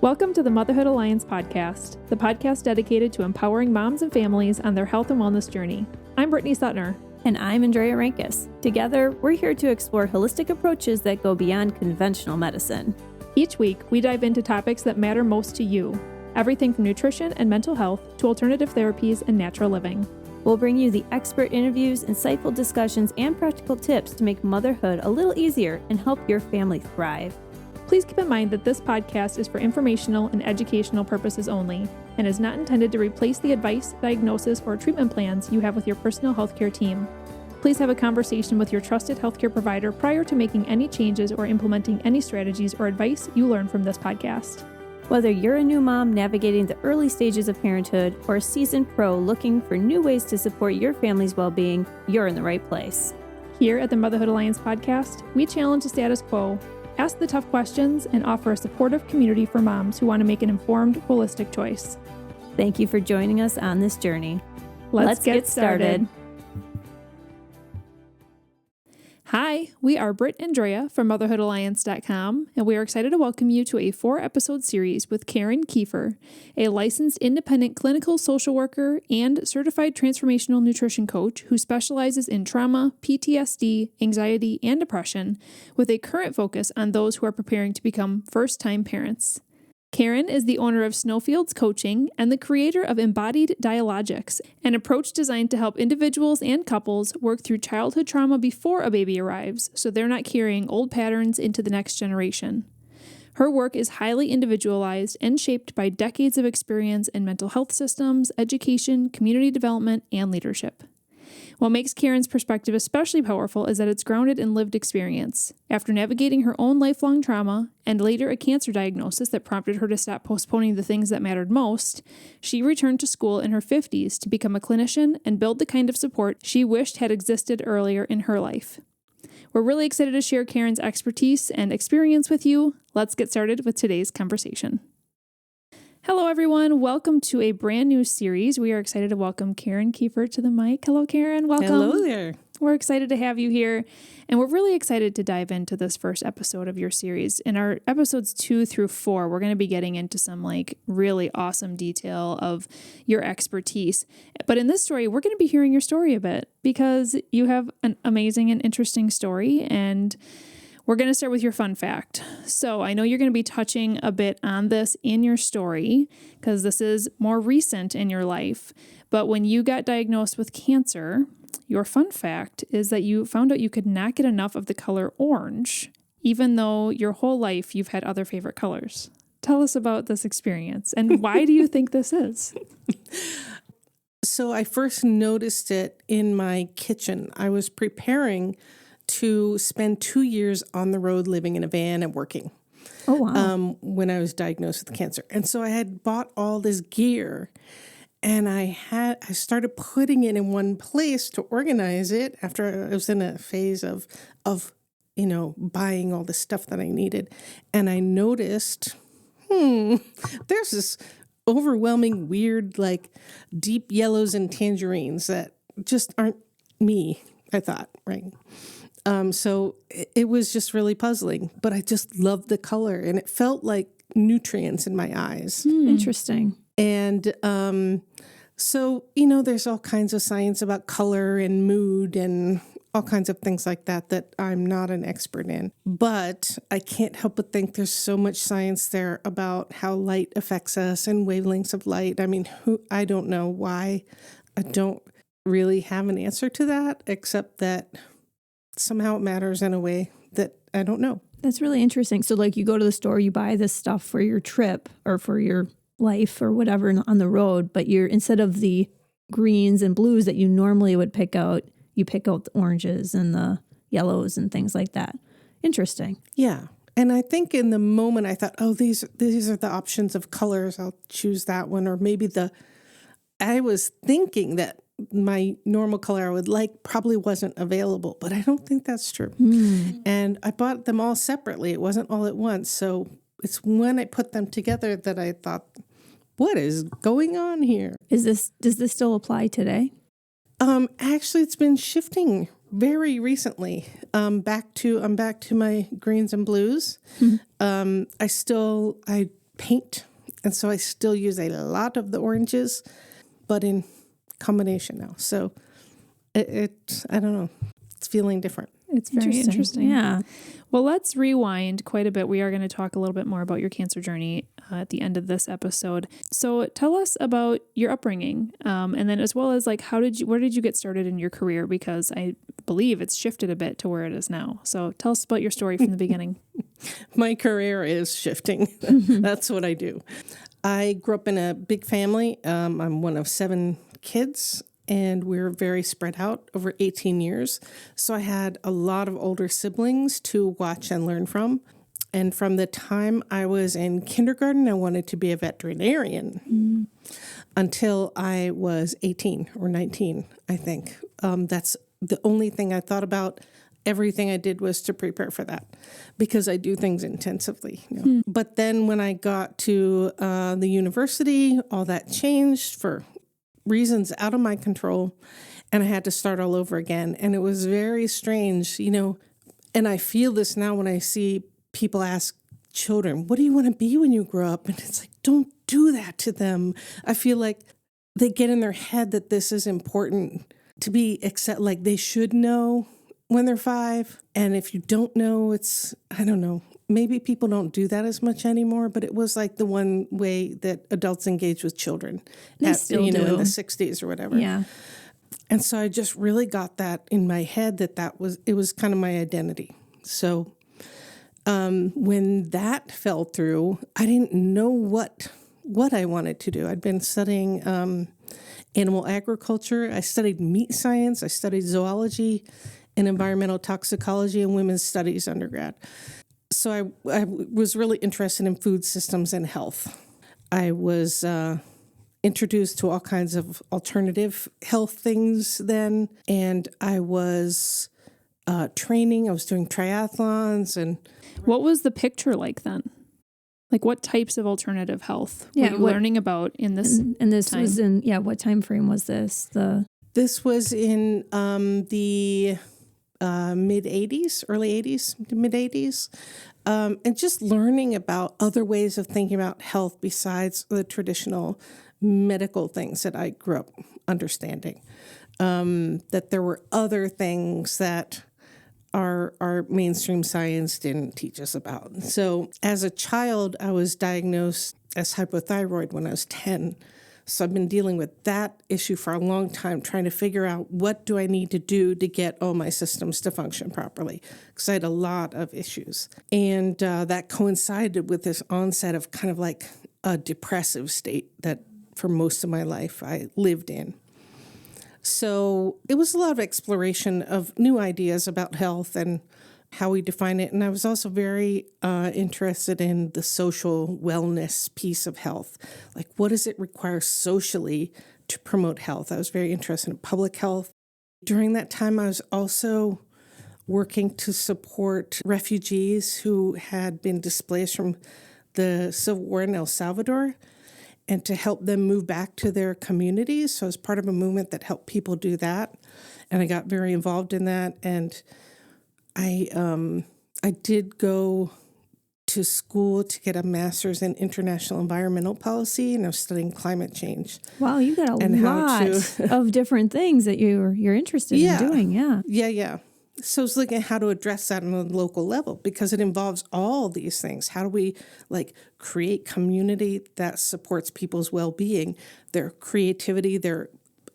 Welcome to the Motherhood Alliance podcast, the podcast dedicated to empowering moms and families on their health and wellness journey. I'm Brittany Suttner. And I'm Andrea Rankus. Together, we're here to explore holistic approaches that go beyond conventional medicine. Each week, we dive into topics that matter most to you, everything from nutrition and mental health to alternative therapies and natural living. We'll bring you the expert interviews, insightful discussions, and practical tips to make motherhood a little easier and help your family thrive. Please keep in mind that this podcast is for informational and educational purposes only and is not intended to replace the advice, diagnosis, or treatment plans you have with your personal healthcare team. Please have a conversation with your trusted healthcare provider prior to making any changes or implementing any strategies or advice you learn from this podcast. Whether you're a new mom navigating the early stages of parenthood or a seasoned pro looking for new ways to support your family's well-being, you're in the right place. Here at the Motherhood Alliance podcast, we challenge the status quo, ask the tough questions, and offer a supportive community for moms who want to make an informed, holistic choice. Thank you for joining us on this journey. Let's get started. Hi, we are Britt and Andrea from motherhoodalliance.com, and we are excited to welcome you to a 4-episode series with Karen Kieffer, a licensed independent clinical social worker and certified transformational nutrition coach who specializes in trauma, PTSD, anxiety, and depression, with a current focus on those who are preparing to become first-time parents. Karen is the owner of Snowfields Coaching and the creator of Embodied Dialogics, an approach designed to help individuals and couples work through childhood trauma before a baby arrives so they're not carrying old patterns into the next generation. Her work is highly individualized and shaped by decades of experience in mental health systems, education, community development, and leadership. What makes Karen's perspective especially powerful is that it's grounded in lived experience. After navigating her own lifelong trauma and later a cancer diagnosis that prompted her to stop postponing the things that mattered most, she returned to school in her 50s to become a clinician and build the kind of support she wished had existed earlier in her life. We're really excited to share Karen's expertise and experience with you. Let's get started with today's conversation. Hello, everyone. Welcome to a brand new series. We are excited to welcome Karen Kieffer to the mic. Hello, Karen. Welcome. Hello there. We're excited to have you here, and we're really excited to dive into this first episode of your series. In our episodes 2 through 4, we're going to be getting into some really awesome detail of your expertise. But in this story, we're going to be hearing your story a bit because you have an amazing and interesting story, and we're going to start with your fun fact. So I know you're going to be touching a bit on this in your story because this is more recent in your life. But when you got diagnosed with cancer, your fun fact is that you found out you could not get enough of the color orange, even though your whole life you've had other favorite colors. Tell us about this experience and why do you think this is? So I first noticed it in my kitchen. I was preparing to spend 2 years on the road living in a van and working. Oh, wow. When I was diagnosed with cancer. And so I had bought all this gear and I started putting it in one place to organize it after I was in a phase of buying all the stuff that I needed. And I noticed, there's this overwhelming, weird, deep yellows and tangerines that just aren't me, I thought, right? So it was just really puzzling, but I just loved the color and it felt like nutrients in my eyes. Interesting. And so, there's all kinds of science about color and mood and all kinds of things like that I'm not an expert in. But I can't help but think there's so much science there about how light affects us and wavelengths of light. I mean, I don't know why. I don't really have an answer to that, except that somehow it matters in a way that I don't know. That's really interesting. So you go to the store, you buy this stuff for your trip or for your life or whatever on the road, but instead of the greens and blues that you normally would pick out, you pick out the oranges and the yellows and things like that. Interesting. Yeah. And I think in the moment I thought, these are the options of colors. I'll choose that one. Or maybe I was thinking that my normal color I would like probably wasn't available, but I don't think that's true. And I bought them all separately. It wasn't all at once. So it's when I put them together that I thought, what is going on here? Does this still apply today? Actually, it's been shifting very recently. I'm back to my greens and blues. I paint. And so I still use a lot of the oranges, but in combination now. So I don't know, it's feeling different. It's very interesting. Yeah. Well, let's rewind quite a bit. We are going to talk a little bit more about your cancer journey at the end of this episode. So tell us about your upbringing, and then as well as like where did you get started in your career? Because I believe it's shifted a bit to where it is now. So tell us about your story from the beginning. My career is shifting. That's what I do. I grew up in a big family. I'm one of 7 kids. And we're very spread out over 18 years. So I had a lot of older siblings to watch and learn from. And from the time I was in kindergarten, I wanted to be a veterinarian until I was 18 or 19, I think. That's the only thing I thought about. Everything I did was to prepare for that because I do things intensively. But then when I got to the university, all that changed for reasons out of my control, and I had to start all over again. And it was very strange, and I feel this now when I see people ask children, what do you want to be when you grow up? And it's like, don't do that to them. I feel like they get in their head that this is important to be like they should know when they're 5. And if you don't know, I don't know. Maybe people don't do that as much anymore, but it was like the one way that adults engage with children They still do. in the 60s or whatever. Yeah. And so I just really got that in my head it was kind of my identity. So when that fell through, I didn't know what I wanted to do. I'd been studying animal agriculture. I studied meat science. I studied zoology and environmental toxicology and women's studies undergrad. So I was really interested in food systems and health. I was introduced to all kinds of alternative health things then, and I was training. I was doing triathlons. And What was the picture like then? Like what types of alternative health were you learning about in this And this time? was what time frame was this? This was in the mid-'80s, early '80s, mid-'80s, and just learning about other ways of thinking about health besides the traditional medical things that I grew up understanding, that there were other things that our mainstream science didn't teach us about. So as a child, I was diagnosed as hypothyroid when I was 10. So I've been dealing with that issue for a long time, trying to figure out what do I need to do to get all my systems to function properly, because I had a lot of issues. And that coincided with this onset of kind of like a depressive state that for most of my life I lived in. So it was a lot of exploration of new ideas about health and how we define it. And I was also very interested in the social wellness piece of health. Like, what does it require socially to promote health? I was very interested in public health. During that time, I was also working to support refugees who had been displaced from the Civil War in El Salvador and to help them move back to their communities. So I was part of a movement that helped people do that. And I got very involved in that. And I did go to school to get a master's in international environmental policy, and I was studying climate change. Wow, you got a lot of different things that you're interested in doing. Yeah. So I was looking at how to address that on a local level because it involves all these things. How do we create community that supports people's well-being, their creativity, their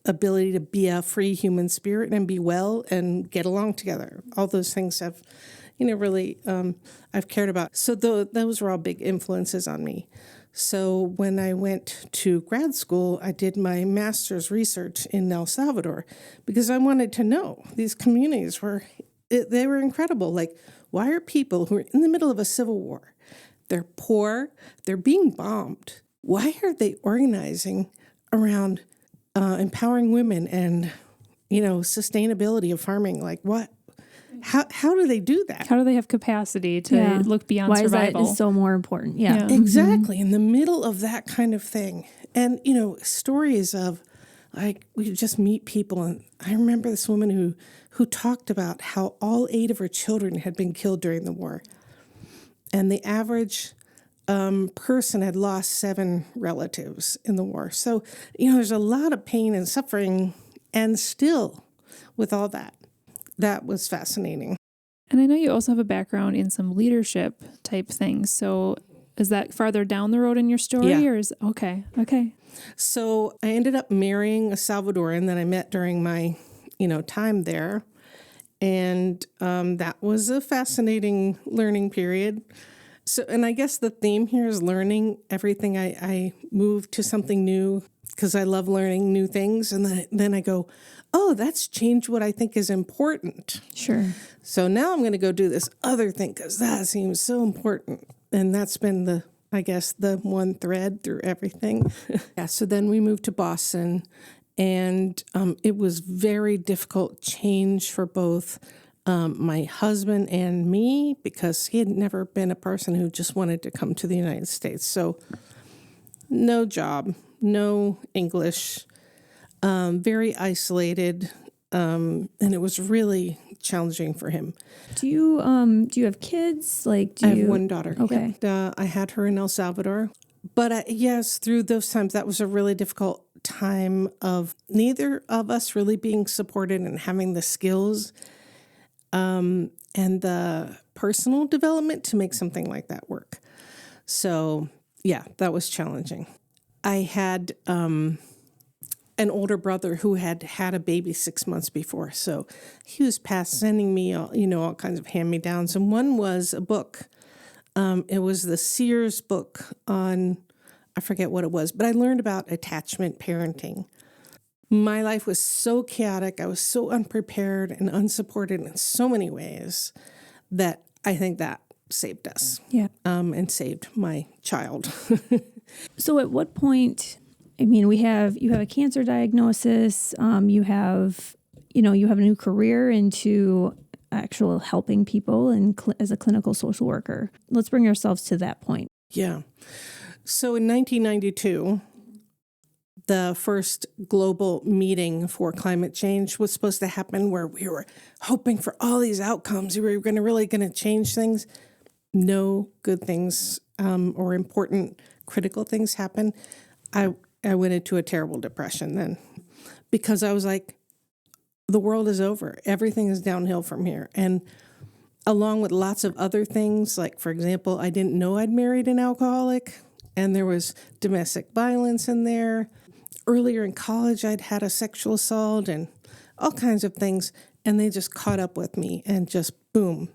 ability to be a free human spirit and be well and get along together. All those things have, really I've cared about. So those were all big influences on me. So when I went to grad school, I did my master's research in El Salvador because I wanted to know these communities they were incredible. Like, why are people who are in the middle of a civil war, they're poor, they're being bombed, why are they organizing around empowering women and, sustainability of farming? Like what? How do they do that? How do they have capacity to look beyond survival? Why is that so more important? Yeah. Exactly. In the middle of that kind of thing. And, stories of we just meet people. And I remember this woman who talked about how all 8 of her children had been killed during the war. And the average person had lost 7 relatives in the war. So, there's a lot of pain and suffering, and still with all that. That was fascinating. And I know you also have a background in some leadership type things. So is that farther down the road in your story? Yeah. Or is okay. So I ended up marrying a Salvadoran that I met during my, time there. And that was a fascinating learning period. So, and I guess the theme here is learning everything. I moved to something new because I love learning new things. And then I go, oh, that's changed what I think is important. Sure. So now I'm going to go do this other thing because that seems so important. And that's been the one thread through everything. Yeah. So then we moved to Boston, and it was very difficult change for both my husband and me, because he had never been a person who just wanted to come to the United States. So no job, no English, very isolated, and it was really challenging for him. Do you have kids? I have one daughter. Okay. Yep. I had her in El Salvador. But yes, through those times, that was a really difficult time of neither of us really being supported and having the skills and the personal development to make something like that work. So, yeah, that was challenging. I had an older brother who had had a baby 6 months before. So he was sending me all kinds of hand-me-downs. And one was a book. It was the Sears book on, I forget what it was, but I learned about attachment parenting. My life was so chaotic. I was so unprepared and unsupported in so many ways that I think that saved us. Yeah. And saved my child. So at what point, you have a cancer diagnosis, you have a new career into actual helping people and as a clinical social worker. Let's bring ourselves to that point. Yeah. So in 1992, the first global meeting for climate change was supposed to happen, where we were hoping for all these outcomes. We were going to change things. No good things or important critical things happened. I went into a terrible depression then, because I was like, the world is over. Everything is downhill from here. And along with lots of other things, like, for example, I didn't know I'd married an alcoholic, and there was domestic violence in there. Earlier in college, I'd had a sexual assault and all kinds of things, and they just caught up with me and just boom.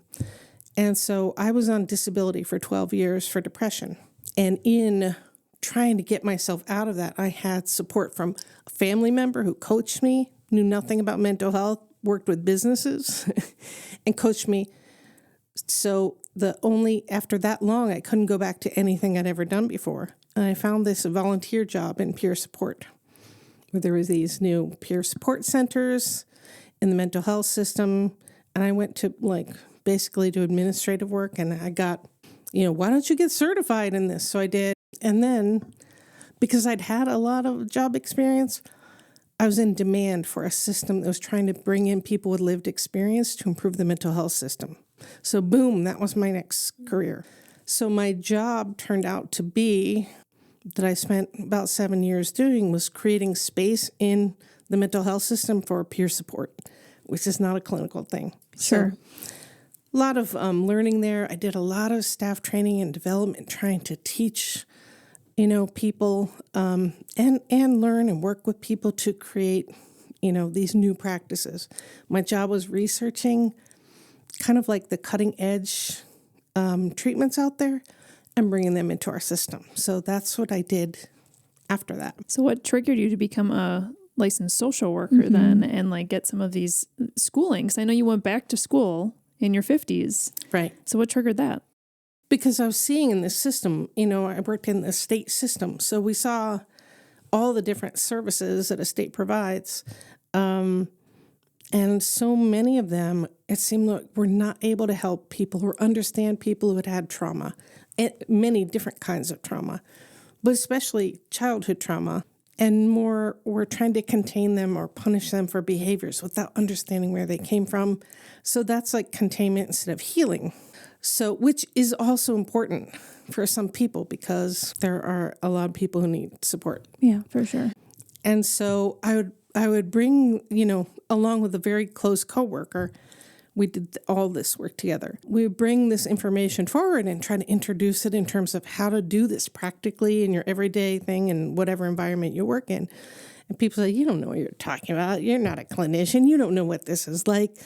And so I was on disability for 12 years for depression. And in trying to get myself out of that, I had support from a family member who coached me, knew nothing about mental health, worked with businesses, and coached me. So after that long, I couldn't go back to anything I'd ever done before. And I found this volunteer job in peer support, where there was these new peer support centers in the mental health system. And I went to basically do administrative work, and I got, why don't you get certified in this? So I did. And then, because I'd had a lot of job experience, I was in demand for a system that was trying to bring in people with lived experience to improve the mental health system. So boom, that was my next career. So my job turned out to be, that I spent about 7 years doing, was creating space in the mental health system for peer support, which is not a clinical thing. Sure. So, a lot of learning there. I did a lot of staff training and development, trying to teach, people and learn and work with people to create, these new practices. My job was researching kind of like the cutting edge treatments out there and bringing them into our system. So that's what I did after that. So what triggered you to become a licensed social worker then, and get some of these schoolings? I know you went back to school in your 50s. Right. So what triggered that? Because I was seeing in this system, I worked in the state system. So we saw all the different services that a state provides. And so many of them, it seemed like we're not able to help people or understand people who had trauma, and many different kinds of trauma, but especially childhood trauma. And more, we're trying to contain them or punish them for behaviors without understanding where they came from. So that's like containment instead of healing. So, which is also important. for some people because there are a lot of people who need support. Yeah, for sure. And so I would bring, along with a very close coworker, we did all this work together. We would bring this information forward and try to introduce it in terms of how to do this practically in your everyday thing in whatever environment you work in. And people say, you don't know what you're talking about. You're not a clinician. You don't know what this is like.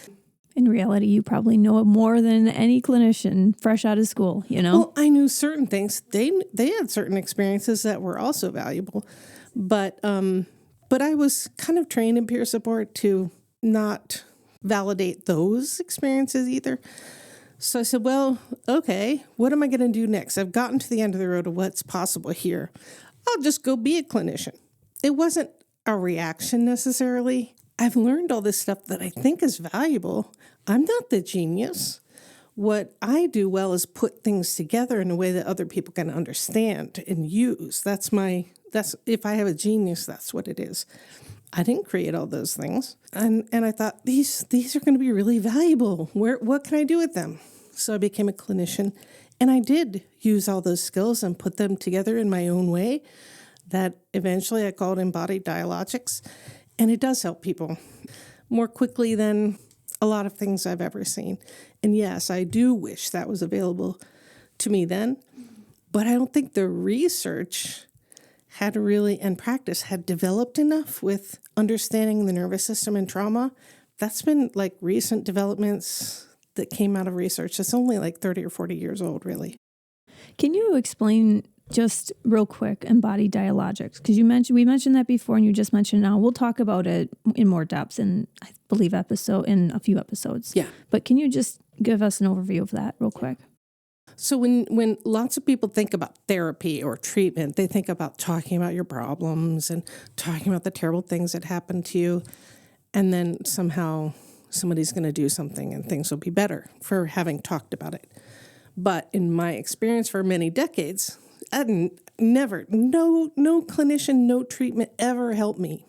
In reality, you probably know more than any clinician fresh out of school, Well, I knew certain things. They had certain experiences that were also valuable. But I was kind of trained in peer support to not validate those experiences either. So I said, well, okay, what am I going to do next? I've gotten to the end of the road of what's possible here. I'll just go be a clinician. It wasn't a reaction necessarily. I've learned all this stuff that I think is valuable. I'm not the genius. What I do well is put things together in a way that other people can understand and use. That's if I have a genius, that's what it is. I didn't create all those things. And I thought, these are going to be really valuable. What can I do with them? So I became a clinician, and I did use all those skills and put them together in my own way that eventually I called Embodied Dialogics. And it does help people more quickly than a lot of things I've ever seen. And yes, I do wish that was available to me then, but I don't think the research and practice had developed enough with understanding the nervous system and trauma. That's been like recent developments that came out of research. It's only like 30 or 40 years old, really. Can you explain just real quick Embodied Dialogics? Because we mentioned that before, and you just mentioned now. We'll talk about it in more depth in, I believe, in a few episodes. Yeah. But can you just give us an overview of that real quick? So when lots of people think about therapy or treatment, they think about talking about your problems and talking about the terrible things that happened to you, and then somehow somebody's going to do something and things will be better for having talked about it. But in my experience for many decades, no clinician, no treatment ever helped me.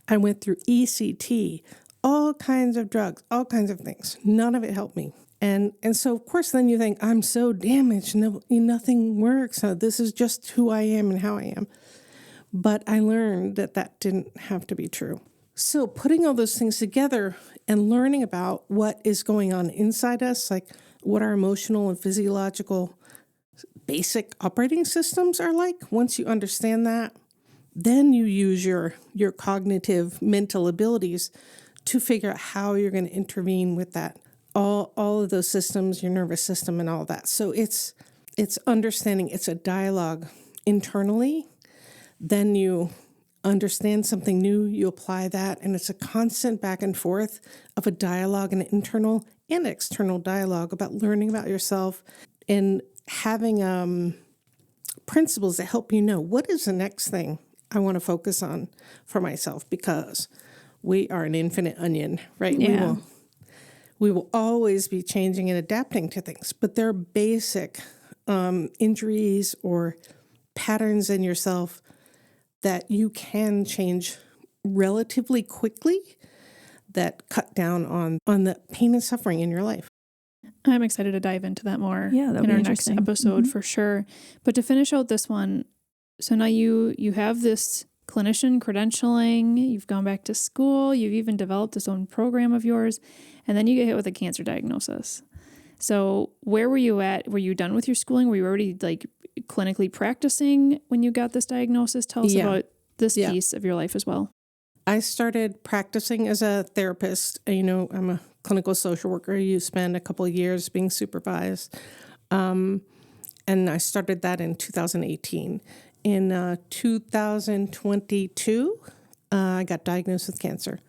I went through ECT, all kinds of drugs, all kinds of things. None of it helped me. And so, of course, then you think, I'm so damaged, nothing works. So this is just who I am and how I am. But I learned that didn't have to be true. So putting all those things together and learning about what is going on inside us, like what our emotional and physiological basic operating systems are like, once you understand that, then you use your cognitive mental abilities to figure out how you're going to intervene with that. All of those systems, your nervous system and all that. So it's understanding, it's a dialogue internally. Then you understand something new, you apply that, and it's a constant back and forth of a dialogue, an internal and external dialogue about learning about yourself and having principles that help you know what is the next thing I want to focus on for myself, because we are an infinite onion, right? Yeah. We will always be changing and adapting to things, but there are basic injuries or patterns in yourself that you can change relatively quickly that cut down on the pain and suffering in your life. I'm excited to dive into that more in our next episode for sure. But to finish out this one, so now you have this clinician credentialing, you've gone back to school, you've even developed this own program of yours, and then you get hit with a cancer diagnosis. So where were you at? Were you done with your schooling? Were you already like clinically practicing when you got this diagnosis? Tell us about this piece of your life as well. I started practicing as a therapist. I'm a clinical social worker. You spend a couple of years being supervised. And I started that in 2018. In 2022, I got diagnosed with cancer.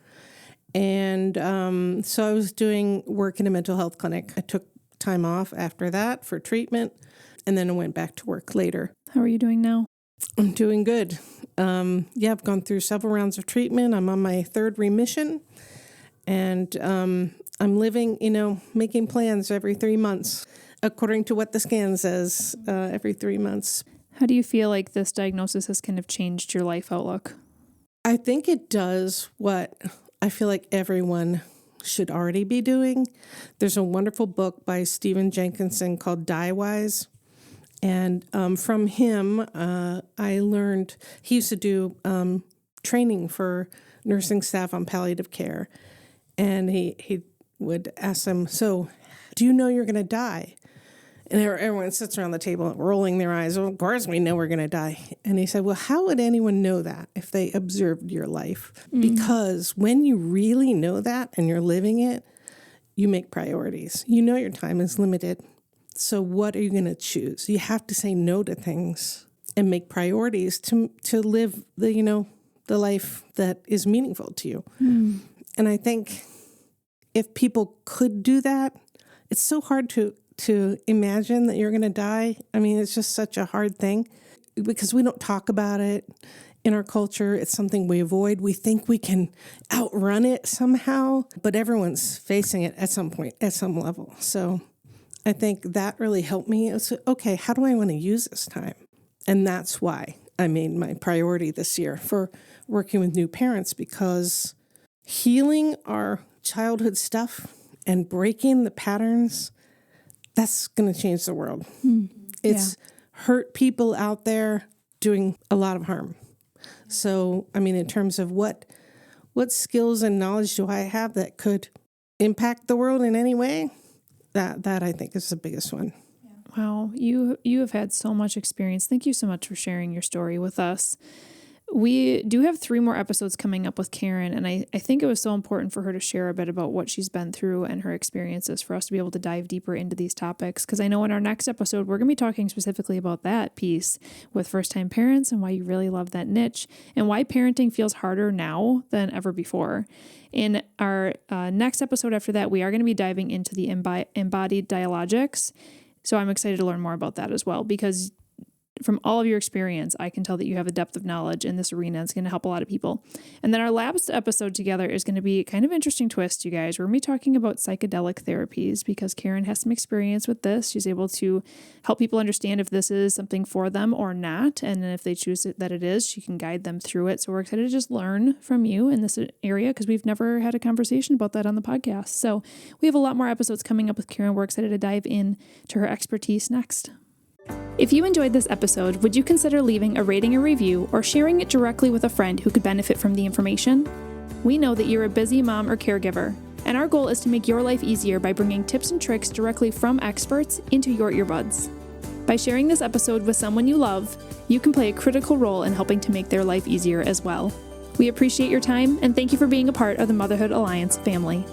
And so I was doing work in a mental health clinic. I took time off after that for treatment, and then I went back to work later. How are you doing now? I'm doing good. I've gone through several rounds of treatment. I'm on my third remission, and I'm living, making plans every 3 months, according to what the scan says, every 3 months. How do you feel like this diagnosis has kind of changed your life outlook? I think it does what I feel like everyone should already be doing. There's a wonderful book by Stephen Jenkinson called Die Wise, And from him, I learned, he used to do training for nursing staff on palliative care. And he would ask them, so do you know you're going to die? And everyone sits around the table rolling their eyes. Well, of course we know we're going to die. And he said, well, how would anyone know that if they observed your life? Because when you really know that and you're living it, you make priorities. You know your time is limited. So what are you going to choose? You have to say no to things and make priorities to live the life that is meaningful to you. And I think if people could do that, it's so hard to imagine that you're going to die. I mean, it's just such a hard thing because we don't talk about it in our culture. It's something we avoid. We think we can outrun it somehow, but everyone's facing it at some point, at some level. So I think that really helped me. It's okay, how do I want to use this time? And that's why I made my priority this year for working with new parents, because healing our childhood stuff and breaking the patterns, that's going to change the world. It's hurt people out there doing a lot of harm. So, I mean, in terms of what skills and knowledge do I have that could impact the world in any way? That I think is the biggest one. Wow, you have had so much experience. Thank you so much for sharing your story with us. We do have 3 more episodes coming up with Karen, and I think it was so important for her to share a bit about what she's been through and her experiences for us to be able to dive deeper into these topics. Because I know in our next episode, we're going to be talking specifically about that piece with first-time parents and why you really love that niche and why parenting feels harder now than ever before. In our next episode after that, we are going to be diving into the Embodied Dialogics. So I'm excited to learn more about that as well, because from all of your experience, I can tell that you have a depth of knowledge in this arena. It's going to help a lot of people. And then our last episode together is going to be kind of interesting twist, you guys. We're going to be talking about psychedelic therapies because Karen has some experience with this. She's able to help people understand if this is something for them or not. And if they choose that it is, she can guide them through it. So we're excited to just learn from you in this area because we've never had a conversation about that on the podcast. So we have a lot more episodes coming up with Karen. We're excited to dive in to her expertise next. If you enjoyed this episode, would you consider leaving a rating or review or sharing it directly with a friend who could benefit from the information? We know that you're a busy mom or caregiver, and our goal is to make your life easier by bringing tips and tricks directly from experts into your earbuds. By sharing this episode with someone you love, you can play a critical role in helping to make their life easier as well. We appreciate your time, and thank you for being a part of the Motherhood Alliance family.